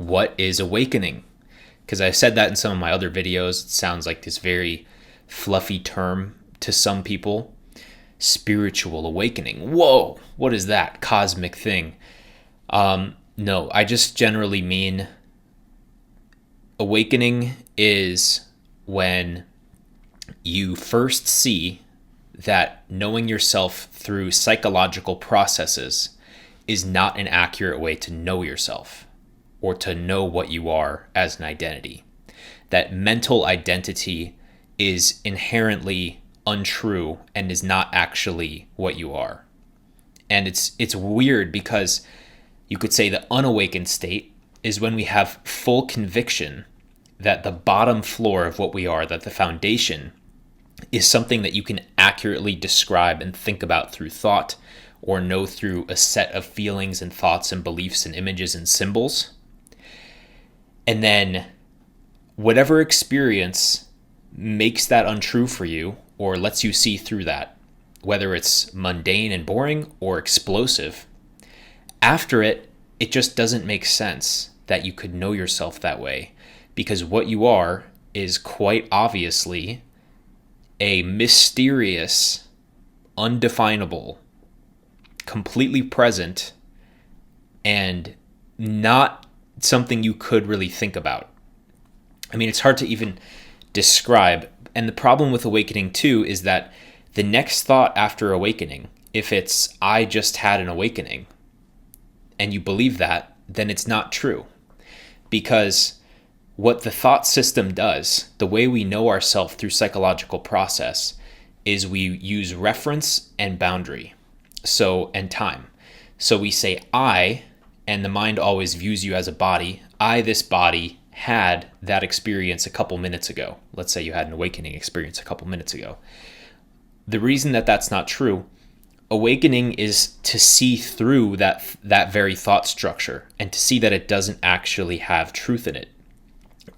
what is awakening? Because I've said that in some of my other videos. It sounds like this very fluffy term to some people. Spiritual awakening. Whoa, what is that cosmic thing? No, I just generally mean awakening is when you first see that knowing yourself through psychological processes is not an accurate way to know yourself or to know what you are as an identity. That mental identity is inherently untrue and is not actually what you are. And it's weird because you could say the unawakened state is when we have full conviction that the bottom floor of what we are, that the foundation is something that you can accurately describe and think about through thought or know through a set of feelings and thoughts and beliefs and images and symbols. And then whatever experience makes that untrue for you or lets you see through that, whether it's mundane and boring or explosive, after it just doesn't make sense that you could know yourself that way, because what you are is quite obviously a mysterious, undefinable, completely present, and not something you could really think about. I mean, it's hard to even describe. And the problem with awakening too is that the next thought after awakening, if it's, I just had an awakening, and you believe that, then it's not true. Because what the thought system does, the way we know ourselves through psychological process, is we use reference and boundary, and time. So we say I, and the mind always views you as a body. I, this body, had that experience a couple minutes ago. Let's say you had an awakening experience a couple minutes ago. The reason that that's not true, awakening is to see through that very thought structure and to see that it doesn't actually have truth in it.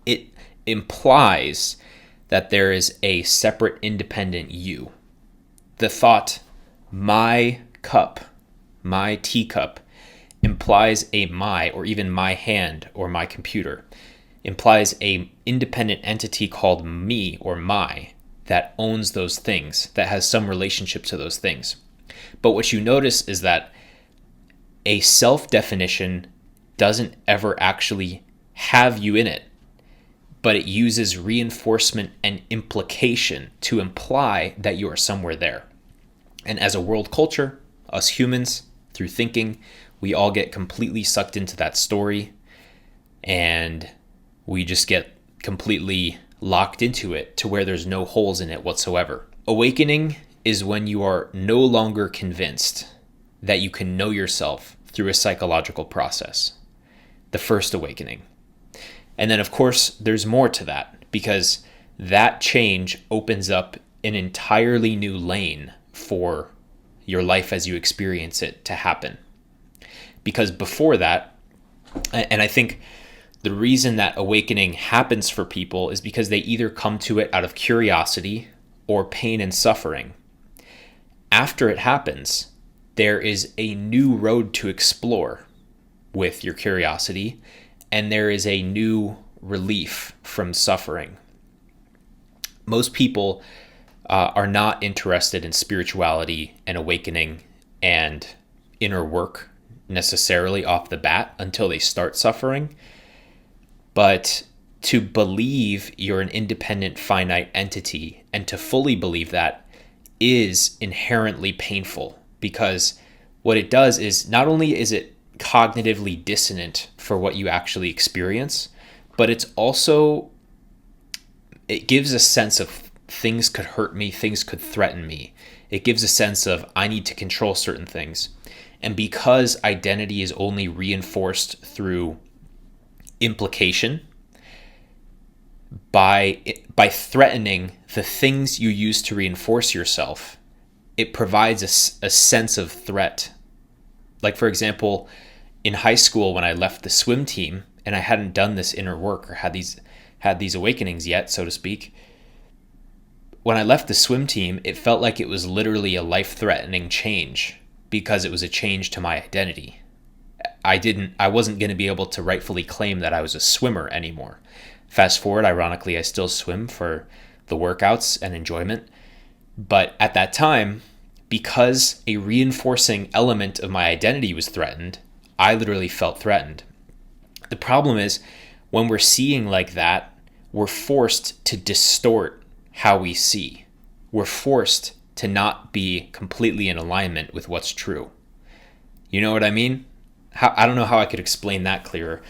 It implies that there is a separate, independent you. The thought, my cup, my teacup, implies a my, or even my hand or my computer, implies a independent entity called me or my that owns those things, that has some relationship to those things. But what you notice is that a self-definition doesn't ever actually have you in it, but it uses reinforcement and implication to imply that you are somewhere there. And as a world culture, us humans, through thinking, we all get completely sucked into that story, and we just get completely locked into it to where there's no holes in it whatsoever. Awakening is when you are no longer convinced that you can know yourself through a psychological process. The first awakening. And then, of course, there's more to that, because that change opens up an entirely new lane for your life as you experience it to happen. Because before that, and I think the reason that awakening happens for people is because they either come to it out of curiosity or pain and suffering. After it happens, there is a new road to explore with your curiosity, and there is a new relief from suffering. Most people are not interested in spirituality and awakening and inner work necessarily off the bat until they start suffering. But to believe you're an independent, finite entity, and to fully believe that, is inherently painful, because what it does is not only is it cognitively dissonant for what you actually experience, but it gives a sense of things could hurt me, things could threaten me. It gives a sense of I need to control certain things. And because identity is only reinforced through implication, by threatening the things you use to reinforce yourself, it provides a sense of threat. Like, for example, in high school, when I left the swim team and I hadn't done this inner work or had these awakenings yet, so to speak, when I left the swim team, it felt like it was literally a life-threatening change, because it was a change to my identity. I wasn't going to be able to rightfully claim that I was a swimmer anymore. Fast forward, ironically, I still swim for the workouts and enjoyment. But at that time, because a reinforcing element of my identity was threatened, I literally felt threatened. The problem is when we're seeing like that, we're forced to distort how we see. We're forced to not be completely in alignment with what's true. You know what I mean? I don't know how I could explain that clearer.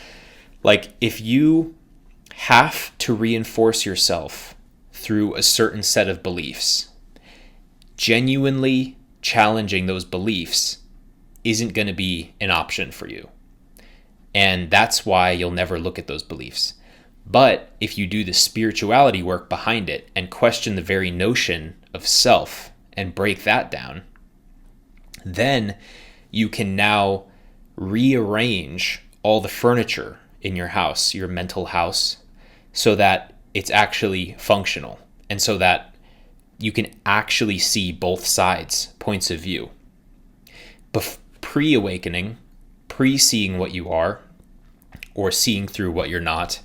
Like, if you have to reinforce yourself through a certain set of beliefs, genuinely challenging those beliefs isn't going to be an option for you. And that's why you'll never look at those beliefs. But if you do the spirituality work behind it and question the very notion of self and break that down, then you can now rearrange all the furniture in your house, your mental house, so that it's actually functional and so that you can actually see both sides, points of view. Pre-awakening, pre-seeing what you are or seeing through what you're not,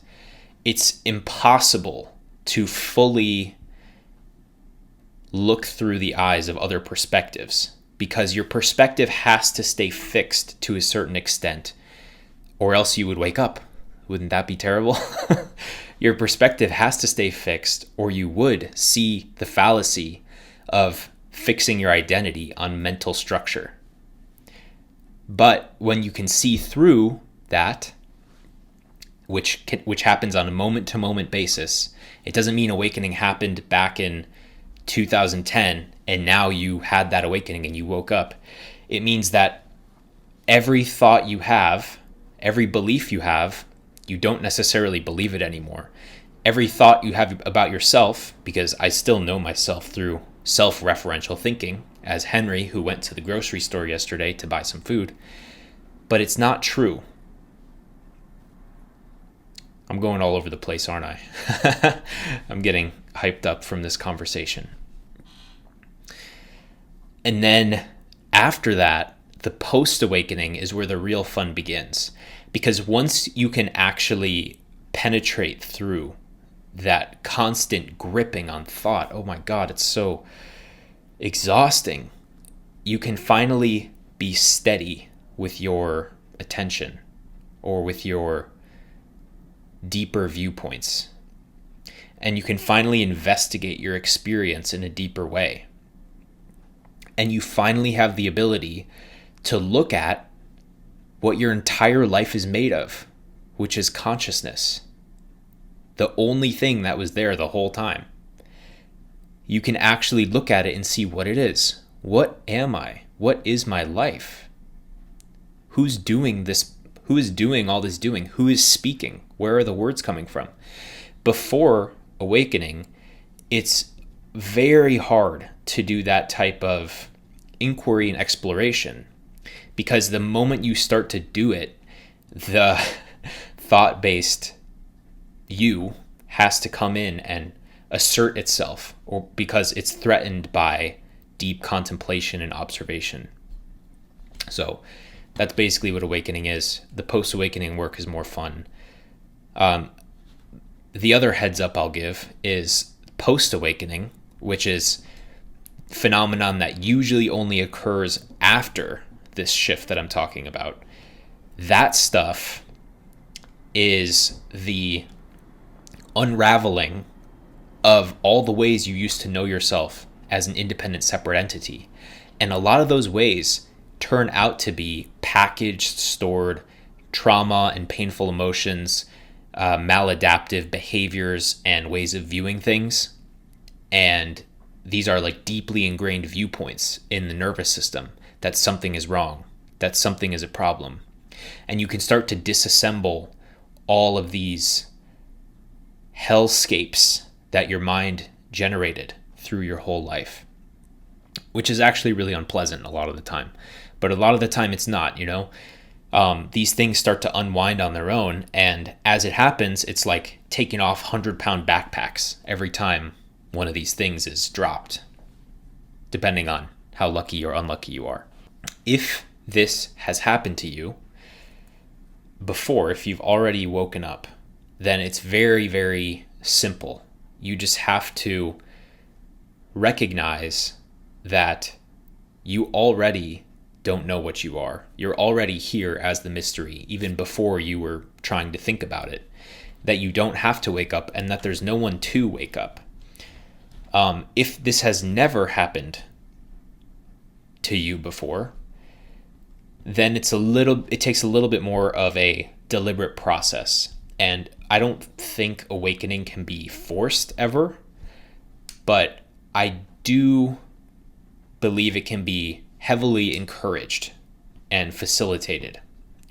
it's impossible to fully look through the eyes of other perspectives because your perspective has to stay fixed to a certain extent, or else you would wake up. Wouldn't that be terrible? Your perspective has to stay fixed, or you would see the fallacy of fixing your identity on mental structure. But when you can see through that, which happens on a moment-to-moment basis, it doesn't mean awakening happened back in 2010 and now you had that awakening and you woke up. It means that every thought you have, every belief you have, you don't necessarily believe it anymore. Every thought you have about yourself, because I still know myself through self-referential thinking, as Henry, who went to the grocery store yesterday to buy some food, but it's not true. I'm going all over the place, aren't I? I'm getting hyped up from this conversation. And then after that, the post-awakening is where the real fun begins. Because once you can actually penetrate through that constant gripping on thought, oh my God, it's so exhausting. You can finally be steady with your attention or with your deeper viewpoints. And you can finally investigate your experience in a deeper way. And you finally have the ability to look at what your entire life is made of, which is consciousness. The only thing that was there the whole time. You can actually look at it and see what it is. What am I? What is my life? Who's doing this? Who is doing all this doing? Who is speaking? Where are the words coming from? Before awakening, it's very hard to do that type of inquiry and exploration, because the moment you start to do it, the thought-based you has to come in and assert itself, or because it's threatened by deep contemplation and observation. So that's basically what awakening is. The post-awakening work is more fun. The other heads up I'll give is post-awakening, which is phenomenon that usually only occurs after this shift that I'm talking about. That stuff is the unraveling of all the ways you used to know yourself as an independent, separate entity. And a lot of those ways turn out to be packaged, stored trauma and painful emotions, maladaptive behaviors and ways of viewing things. And these are like deeply ingrained viewpoints in the nervous system that something is wrong, that something is a problem. And you can start to disassemble all of these hellscapes that your mind generated through your whole life, which is actually really unpleasant a lot of the time. But a lot of the time it's not, you know. These things start to unwind on their own, and as it happens, it's like taking off 100-pound backpacks every time one of these things is dropped, depending on how lucky or unlucky you are. If this has happened to you, before, if you've already woken up, then it's very, very simple. You just have to recognize that you already don't know what you are. You're already here as the mystery, even before you were trying to think about it. That you don't have to wake up, and that there's no one to wake up. If this has never happened to you before, then it takes a little bit more of a deliberate process. And I don't think awakening can be forced ever, but I do believe it can be heavily encouraged and facilitated.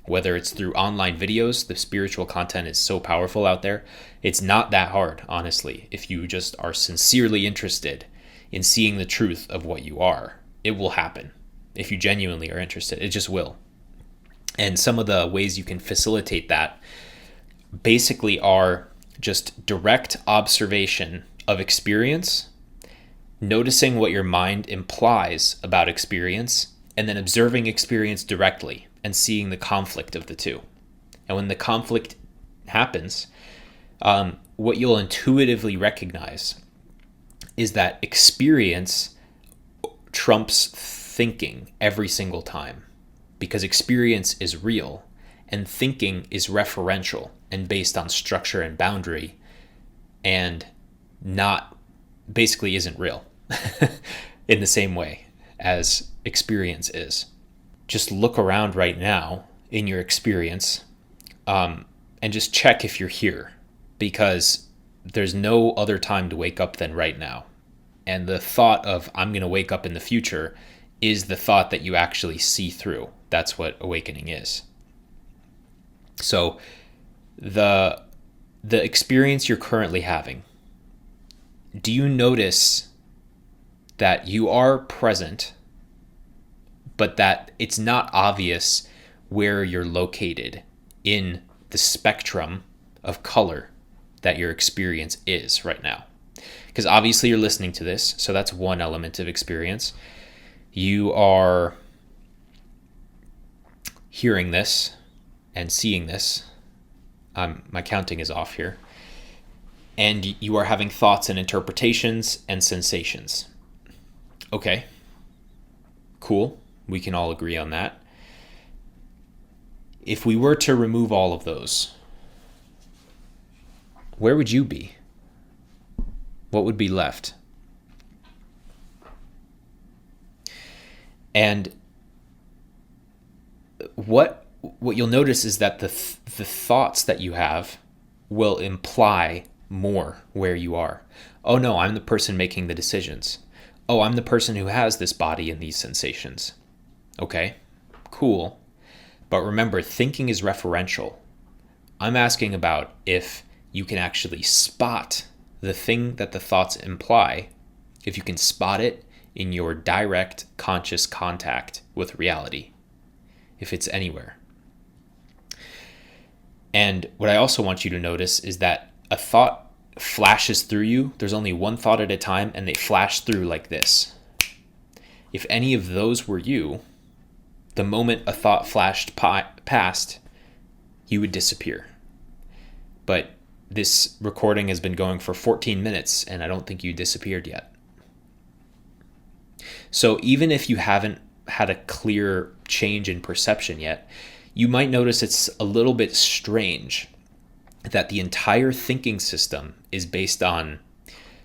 Whether it's through online videos, the spiritual content is so powerful out there. It's not that hard, honestly. If you just are sincerely interested in seeing the truth of what you are, it will happen. If you genuinely are interested, it just will. And some of the ways you can facilitate that basically are just direct observation of experience, noticing what your mind implies about experience, and then observing experience directly and seeing the conflict of the two. And when the conflict happens, what you'll intuitively recognize is that experience trumps thinking every single time, because experience is real and thinking is referential and based on structure and boundary, and basically isn't real in the same way as experience is. Just look around right now in your experience, and just check if you're here, because there's no other time to wake up than right now. And the thought of I'm going to wake up in the future is the thought that you actually see through. That's what awakening is. So the experience you're currently having, do you notice that you are present, but that it's not obvious where you're located in the spectrum of color that your experience is right now? Because obviously you're listening to this, so that's one element of experience. You are hearing this and seeing this. My counting is off here. And you are having thoughts and interpretations and sensations. Okay, cool. We can all agree on that. If we were to remove all of those, where would you be? What would be left? And what you'll notice is that the thoughts that you have will imply more where you are. Oh no, I'm the person making the decisions. Oh, I'm the person who has this body and these sensations. Okay, cool. But remember, thinking is referential. I'm asking about if you can actually spot the thing that the thoughts imply, if you can spot it in your direct conscious contact with reality, if it's anywhere. And what I also want you to notice is that a thought flashes through you. There's only one thought at a time, and they flash through like this. If any of those were you, the moment a thought flashed past, you would disappear. But this recording has been going for 14 minutes, and I don't think you disappeared yet. So even if you haven't had a clear change in perception yet, you might notice it's a little bit strange that the entire thinking system is based on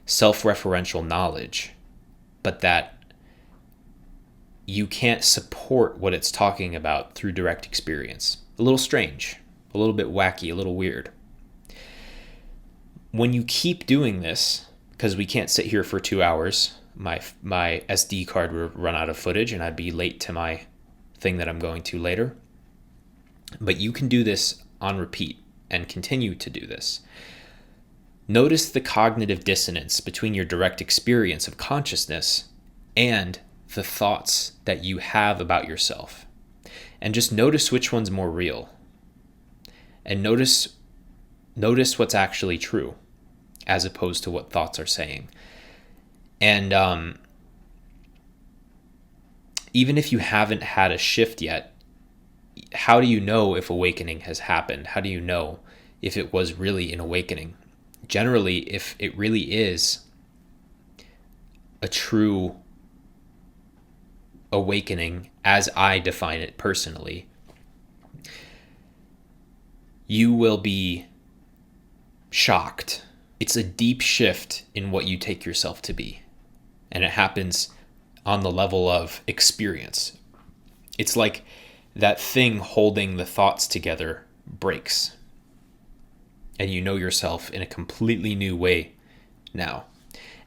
self-referential knowledge, but that you can't support what it's talking about through direct experience. A little strange, a little bit wacky, a little weird. When you keep doing this, because we can't sit here for 2 hours, my SD card would run out of footage and I'd be late to my thing that I'm going to later. But you can do this on repeat and continue to do this. Notice the cognitive dissonance between your direct experience of consciousness and the thoughts that you have about yourself. And just notice which one's more real. And notice what's actually true as opposed to what thoughts are saying. And even if you haven't had a shift yet, how do you know if awakening has happened? How do you know if it was really an awakening? Generally, if it really is a true awakening, as I define it personally, you will be shocked. It's a deep shift in what you take yourself to be. And it happens on the level of experience. It's like that thing holding the thoughts together breaks. And you know yourself in a completely new way now.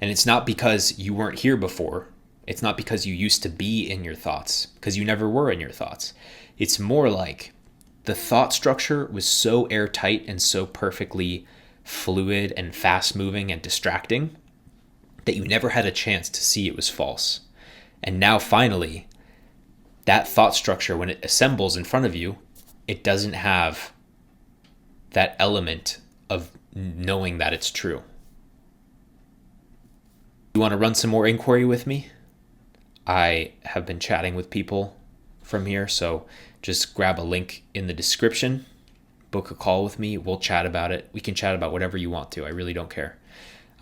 And it's not because you weren't here before. It's not because you used to be in your thoughts, because you never were in your thoughts. It's more like the thought structure was so airtight and so perfectly fluid and fast moving and distracting that you never had a chance to see it was false. And now finally, that thought structure, when it assembles in front of you, it doesn't have that element of knowing that it's true. You want to run some more inquiry with me? I have been chatting with people from here, so just grab a link in the description, book a call with me, we'll chat about it. We can chat about whatever you want to, I really don't care.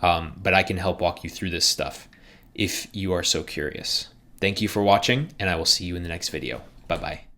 But I can help walk you through this stuff if you are so curious. Thank you for watching, and I will see you in the next video. Bye-bye.